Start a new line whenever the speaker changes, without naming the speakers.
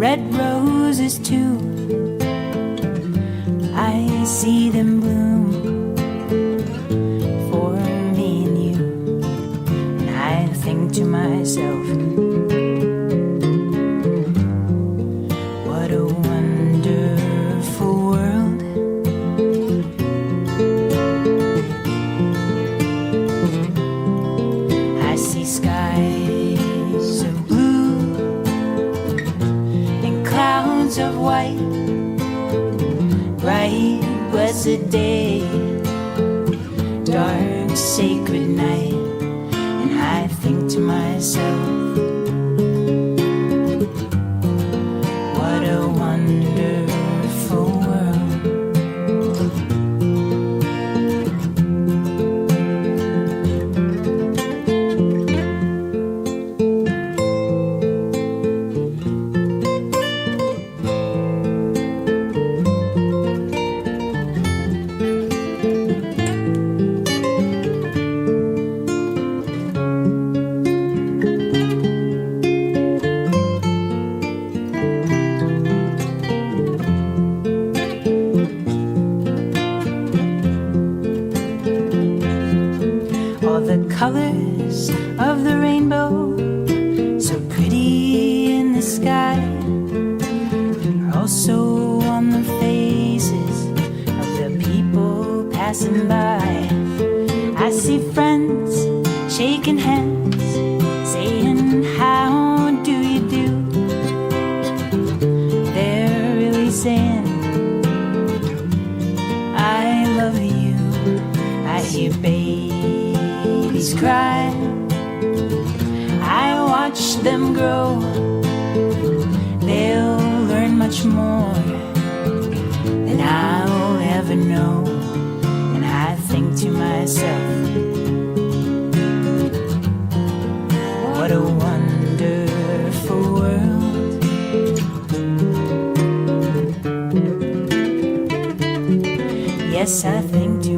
red roses too. I see them bloom for me and you, and I think to myself, what a wonderful world. I see skies of blue and clouds of white, bright blessed day, dark sacred night, and I think to myself, what a wonderful world. All the colors of the rainbow, so pretty in the sky, are also on the faces of the people passing by. I see friends shaking hands, saying, how do you do? They're really saying, I love you. I hear babies cry, I watch them grow. They'll learn much more than I'll ever know, and I think to myself, what a wonderful world. Yes, I think to